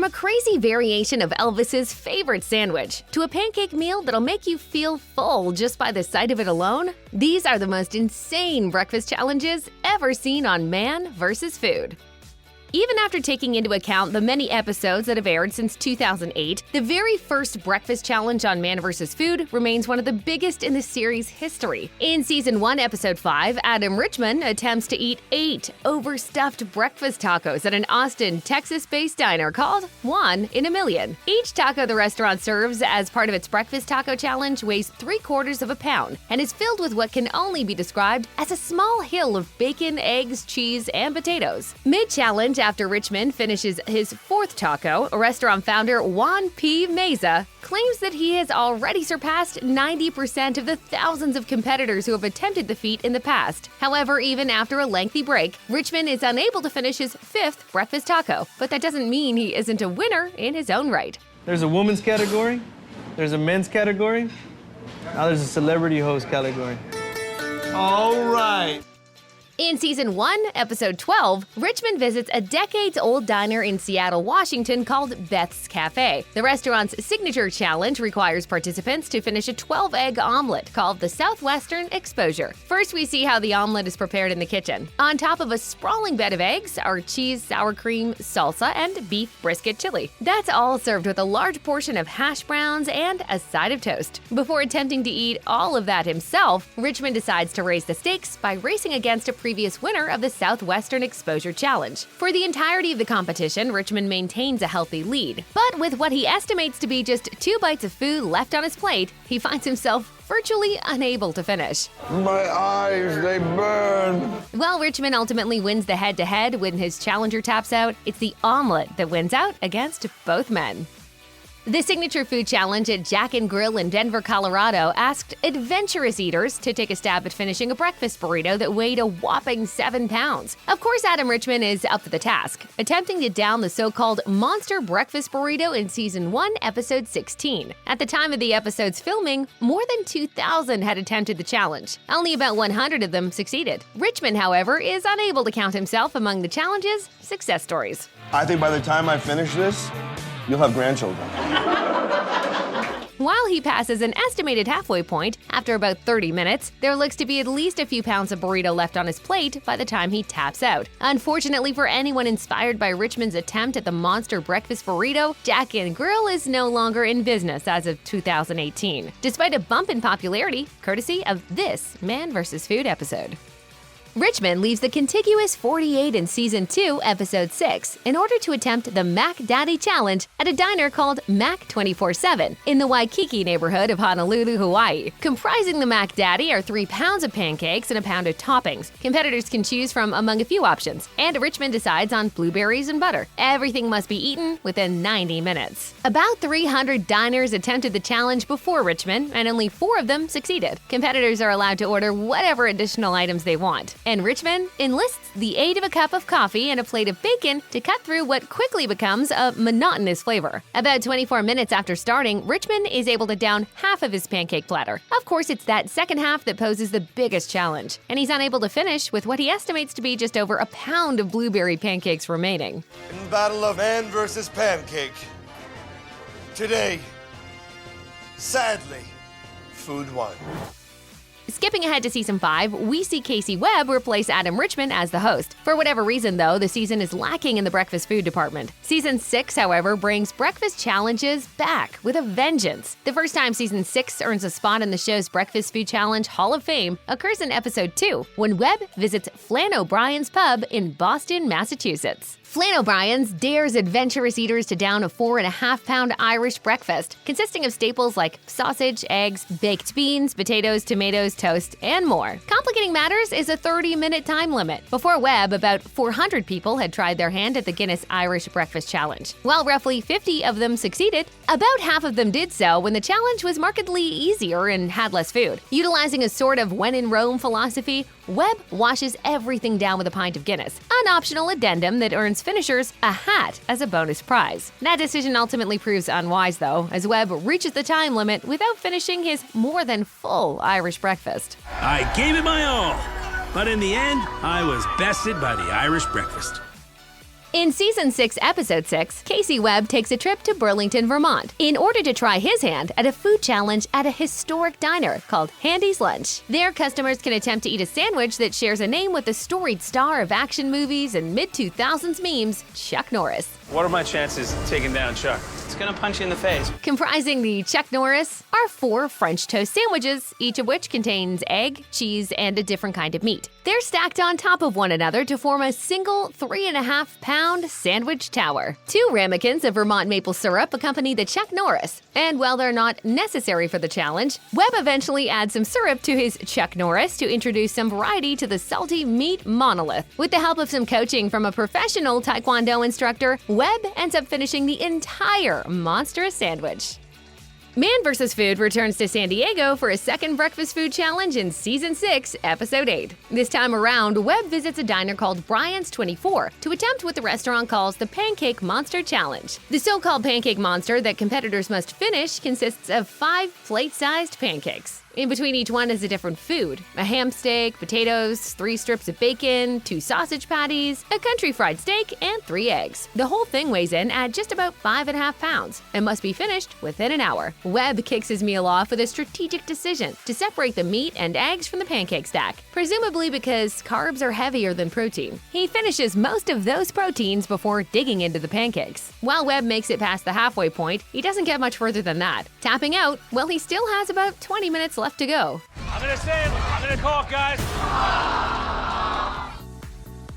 From a crazy variation of Elvis's favorite sandwich to a pancake meal that'll make you feel full just by the sight of it alone, these are the most insane breakfast challenges ever seen on Man vs. Food. Even after taking into account the many episodes that have aired since 2008, the very first breakfast challenge on Man vs. Food remains one of the biggest in the series' history. In Season 1, Episode 5, Adam Richman attempts to eat 8 overstuffed breakfast tacos at an Austin, Texas-based diner called Juan in a Million. Each taco the restaurant serves as part of its breakfast taco challenge weighs 3/4 of a pound and is filled with what can only be described as a small hill of bacon, eggs, cheese, and potatoes. Mid-challenge, after Richman finishes his 4th taco, restaurant founder Juan P. Meza claims that he has already surpassed 90% of the thousands of competitors who have attempted the feat in the past. However, even after a lengthy break, Richman is unable to finish his 5th breakfast taco, but that doesn't mean he isn't a winner in his own right. There's a women's category, there's a men's category, now there's a celebrity host category. All right. In Season 1, Episode 12, Richman visits a decades-old diner in Seattle, Washington called Beth's Cafe. The restaurant's signature challenge requires participants to finish a 12-egg omelet called the Southwestern Exposure. First, we see how the omelet is prepared in the kitchen. On top of a sprawling bed of eggs are cheese, sour cream, salsa, and beef brisket chili. That's all served with a large portion of hash browns and a side of toast. Before attempting to eat all of that himself, Richman decides to raise the stakes by racing against a previous winner of the Southwestern Exposure Challenge. For the entirety of the competition, Richman maintains a healthy lead. But with what he estimates to be just 2 bites of food left on his plate, he finds himself virtually unable to finish. My eyes, they burn. While Richman ultimately wins the head-to-head when his challenger taps out, it's the omelet that wins out against both men. The signature food challenge at Jack and Grill in Denver, Colorado asked adventurous eaters to take a stab at finishing a breakfast burrito that weighed a whopping 7 pounds. Of course, Adam Richman is up for the task, attempting to down the so-called monster breakfast burrito in Season 1, Episode 16. At the time of the episode's filming, more than 2,000 had attempted the challenge. Only about 100 of them succeeded. Richman, however, is unable to count himself among the challenge's success stories. I think by the time I finish this, you'll have grandchildren. While he passes an estimated halfway point, after about 30 minutes, there looks to be at least a few pounds of burrito left on his plate by the time he taps out. Unfortunately for anyone inspired by Richman's attempt at the monster breakfast burrito, Jack and Grill is no longer in business as of 2018, despite a bump in popularity courtesy of this Man vs. Food episode. Richman leaves the contiguous 48 in Season 2, Episode 6, in order to attempt the Mac Daddy Challenge at a diner called Mac 24/7 in the Waikiki neighborhood of Honolulu, Hawaii. Comprising the Mac Daddy are 3 pounds of pancakes and a pound of toppings. Competitors can choose from among a few options, and Richman decides on blueberries and butter. Everything must be eaten within 90 minutes. About 300 diners attempted the challenge before Richman, and only 4 of them succeeded. Competitors are allowed to order whatever additional items they want, and Richman enlists the aid of a cup of coffee and a plate of bacon to cut through what quickly becomes a monotonous flavor. About 24 minutes after starting, Richman is able to down half of his pancake platter. Of course, it's that second half that poses the biggest challenge, and he's unable to finish with what he estimates to be just over a pound of blueberry pancakes remaining. In battle of Man versus Pancake, today, sadly, food won. Skipping ahead to Season 5, we see Casey Webb replace Adam Richman as the host. For whatever reason, though, the season is lacking in the breakfast food department. Season 6, however, brings breakfast challenges back with a vengeance. The first time Season 6 earns a spot in the show's Breakfast Food Challenge Hall of Fame occurs in Episode 2, when Webb visits Flan O'Brien's Pub in Boston, Massachusetts. Flan O'Brien's dares adventurous eaters to down a 4.5-pound Irish breakfast, consisting of staples like sausage, eggs, baked beans, potatoes, tomatoes, toast, and more. Complicating matters is a 30-minute time limit. Before Webb, about 400 people had tried their hand at the Guinness Irish Breakfast Challenge. While roughly 50 of them succeeded, about half of them did so when the challenge was markedly easier and had less food. Utilizing a sort of when-in-Rome philosophy, Webb washes everything down with a pint of Guinness, an optional addendum that earns finishers a hat as a bonus prize. That decision ultimately proves unwise, though, as Webb reaches the time limit without finishing his more than full Irish breakfast. I gave it my all, but in the end, I was bested by the Irish breakfast. In Season 6, Episode 6, Casey Webb takes a trip to Burlington, Vermont, in order to try his hand at a food challenge at a historic diner called Handy's Lunch. There, customers can attempt to eat a sandwich that shares a name with the storied star of action movies and mid-2000s memes, Chuck Norris. What are my chances of taking down Chuck? It's gonna punch you in the face. Comprising the Chuck Norris are 4 French toast sandwiches, each of which contains egg, cheese, and a different kind of meat. They're stacked on top of one another to form a single 3.5-pound sandwich tower. 2 ramekins of Vermont maple syrup accompany the Chuck Norris, and while they're not necessary for the challenge, Webb eventually adds some syrup to his Chuck Norris to introduce some variety to the salty meat monolith. With the help of some coaching from a professional Taekwondo instructor, Webb ends up finishing the entire monstrous sandwich. Man vs. Food returns to San Diego for a second breakfast food challenge in Season 6, Episode 8. This time around, Webb visits a diner called Brian's 24 to attempt what the restaurant calls the Pancake Monster Challenge. The so-called Pancake Monster that competitors must finish consists of 5 plate-sized pancakes. In between each one is a different food: a ham steak, potatoes, 3 strips of bacon, 2 sausage patties, a country fried steak, and 3 eggs. The whole thing weighs in at just about 5.5 pounds and must be finished within an hour. Webb kicks his meal off with a strategic decision to separate the meat and eggs from the pancake stack, presumably because carbs are heavier than protein. He finishes most of those proteins before digging into the pancakes. While Webb makes it past the halfway point, he doesn't get much further than that. Tapping out, well, he still has about 20 minutes left to go. I'm gonna call it, guys.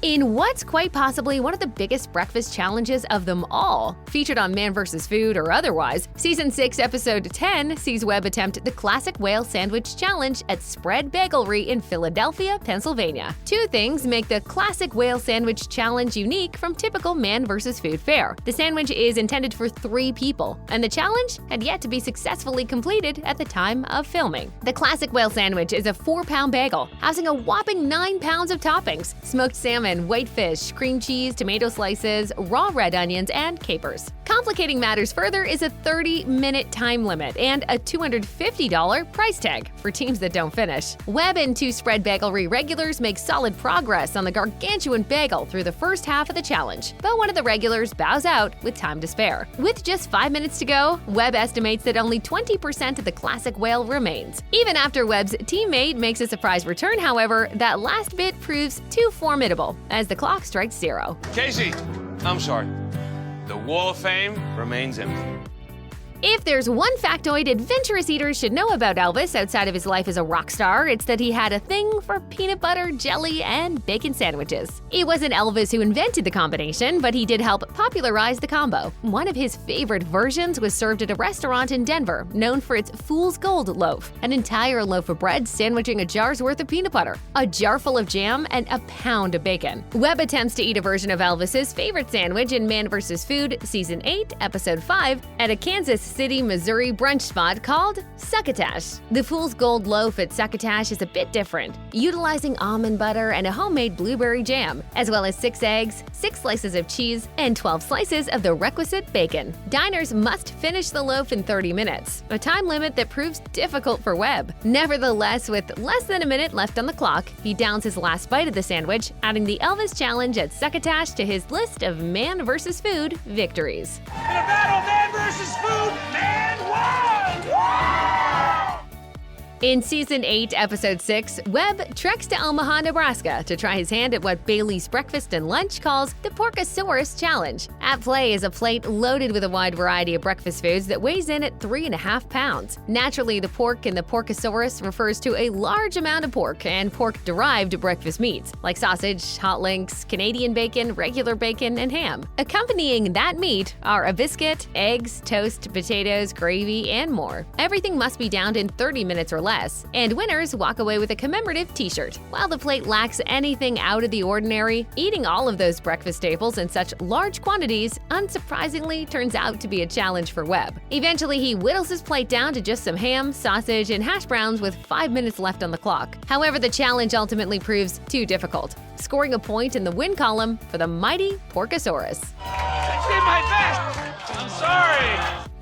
In what's quite possibly one of the biggest breakfast challenges of them all, featured on Man vs. Food or otherwise, Season 6, Episode 10 sees Webb attempt the Classic Whale Sandwich Challenge at Spread Bagelry in Philadelphia, Pennsylvania. 2 things make the Classic Whale Sandwich Challenge unique from typical Man vs. Food fare. The sandwich is intended for 3 people, and the challenge had yet to be successfully completed at the time of filming. The Classic Whale Sandwich is a 4-pound bagel, housing a whopping 9 pounds of toppings: smoked salmon, whitefish, cream cheese, tomato slices, raw red onions, and capers. Complicating matters further is a 30-minute time limit and a $250 price tag for teams that don't finish. Webb and 2 Spread Bagelry regulars make solid progress on the gargantuan bagel through the first half of the challenge, but one of the regulars bows out with time to spare. With just 5 minutes to go, Webb estimates that only 20% of the classic whale remains. Even after Webb's teammate makes a surprise return, however, that last bit proves too formidable as the clock strikes 0. Casey, I'm sorry. The Wall of Fame remains empty. If there's one factoid adventurous eaters should know about Elvis outside of his life as a rock star, it's that he had a thing for peanut butter, jelly, and bacon sandwiches. It wasn't Elvis who invented the combination, but he did help popularize the combo. One of his favorite versions was served at a restaurant in Denver, known for its Fool's Gold loaf, an entire loaf of bread sandwiching a jar's worth of peanut butter, a jar full of jam, and a pound of bacon. Webb attempts to eat a version of Elvis's favorite sandwich in Man vs. Food, Season 8, Episode 5, at a Kansas City, Missouri brunch spot called Succotash. The Fool's Gold loaf at Succotash is a bit different, utilizing almond butter and a homemade blueberry jam, as well as 6 eggs, 6 slices of cheese, and 12 slices of the requisite bacon. Diners must finish the loaf in 30 minutes, a time limit that proves difficult for Webb. Nevertheless, with less than a minute left on the clock, he downs his last bite of the sandwich, adding the Elvis challenge at Succotash to his list of Man vs. Food victories. In a battle, Man vs. Food, man won! In Season 8, Episode 6, Webb treks to Omaha, Nebraska to try his hand at what Bailey's Breakfast and Lunch calls the Porkasaurus Challenge. At play is a plate loaded with a wide variety of breakfast foods that weighs in at 3.5 pounds. Naturally, the pork in the Porkasaurus refers to a large amount of pork and pork-derived breakfast meats, like sausage, hot links, Canadian bacon, regular bacon, and ham. Accompanying that meat are a biscuit, eggs, toast, potatoes, gravy, and more. Everything must be downed in 30 minutes or less, and winners walk away with a commemorative t-shirt. While the plate lacks anything out of the ordinary, eating all of those breakfast staples in such large quantities unsurprisingly turns out to be a challenge for Webb. Eventually, he whittles his plate down to just some ham, sausage, and hash browns with 5 minutes left on the clock. However, the challenge ultimately proves too difficult, scoring a point in the win column for the mighty Porkasaurus. I did my best! I'm sorry!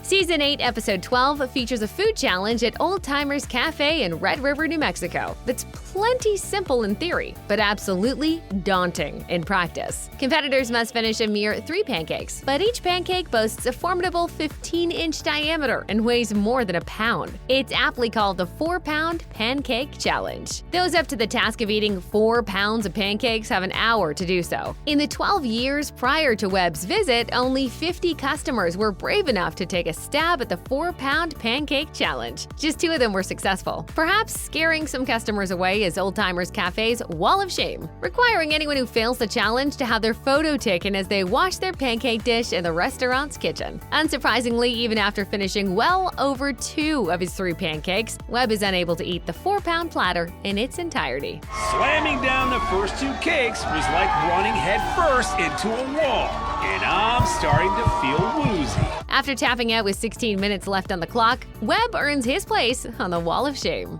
Season 8, Episode 12 features a food challenge at Old Timers Cafe in Red River, New Mexico. That's plenty simple in theory, but absolutely daunting in practice. Competitors must finish a mere 3 pancakes, but each pancake boasts a formidable 15-inch diameter and weighs more than a pound. It's aptly called the 4-Pound Pancake Challenge. Those up to the task of eating 4 pounds of pancakes have an hour to do so. In the 12 years prior to Webb's visit, only 50 customers were brave enough to take a stab at the 4-Pound Pancake Challenge. Just 2 of them were successful, perhaps scaring some customers away as Old Timers Cafe's Wall of Shame, requiring anyone who fails the challenge to have their photo taken as they wash their pancake dish in the restaurant's kitchen. Unsurprisingly, even after finishing well over 2 of his 3 pancakes, Webb is unable to eat the 4-pound platter in its entirety. Slamming down the first 2 cakes was like running headfirst into a wall, and I'm starting to feel woozy. After tapping out with 16 minutes left on the clock, Webb earns his place on the Wall of Shame.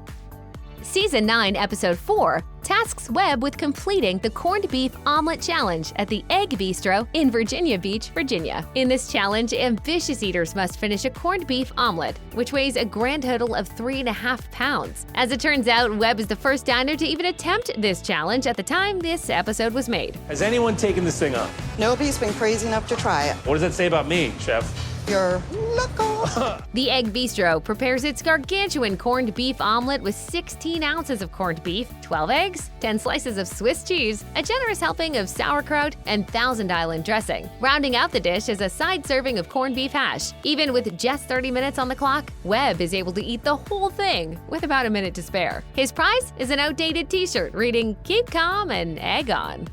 Season 9, Episode 4 tasks Webb with completing the corned beef omelet challenge at the Egg Bistro in Virginia Beach, Virginia. In this challenge, ambitious eaters must finish a corned beef omelet, which weighs a grand total of 3.5 pounds. As it turns out, Webb is the first diner to even attempt this challenge at the time this episode was made. Has anyone taken this thing up? Nobody's been crazy enough to try it. What does that say about me, chef? You're local. The Egg Bistro prepares its gargantuan corned beef omelet with 16 ounces of corned beef, 12 eggs, 10 slices of Swiss cheese, a generous helping of sauerkraut, and Thousand Island dressing. Rounding out the dish is a side serving of corned beef hash. Even with just 30 minutes on the clock, Webb is able to eat the whole thing with about a minute to spare. His prize is an outdated t-shirt reading "Keep calm and egg on."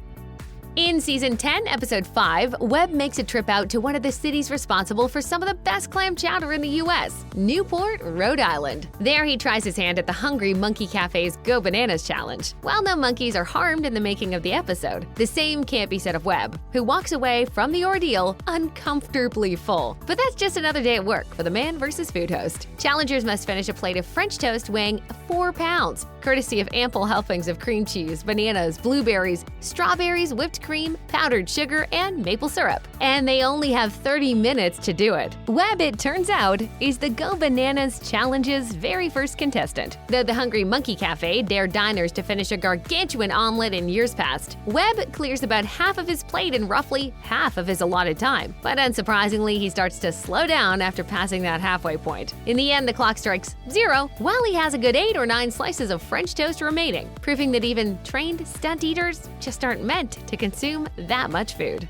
In Season 10, Episode 5, Webb makes a trip out to one of the cities responsible for some of the best clam chowder in the U.S., Newport, Rhode Island. There he tries his hand at the Hungry Monkey Cafe's Go Bananas Challenge. While no monkeys are harmed in the making of the episode, the same can't be said of Webb, who walks away from the ordeal uncomfortably full. But that's just another day at work for the Man vs. Food host. Challengers must finish a plate of French toast weighing 4 pounds, courtesy of ample helpings of cream cheese, bananas, blueberries, strawberries, whipped cream, powdered sugar, and maple syrup. And they only have 30 minutes to do it. Webb, it turns out, is the Go Bananas Challenge's very first contestant. Though the Hungry Monkey Cafe dared diners to finish a gargantuan omelet in years past, Webb clears about half of his plate in roughly half of his allotted time. But unsurprisingly, he starts to slow down after passing that halfway point. In the end, the clock strikes 0, while he has a good 8 or 9 slices of French toast remaining, proving that even trained stunt eaters just aren't meant to consume that much food.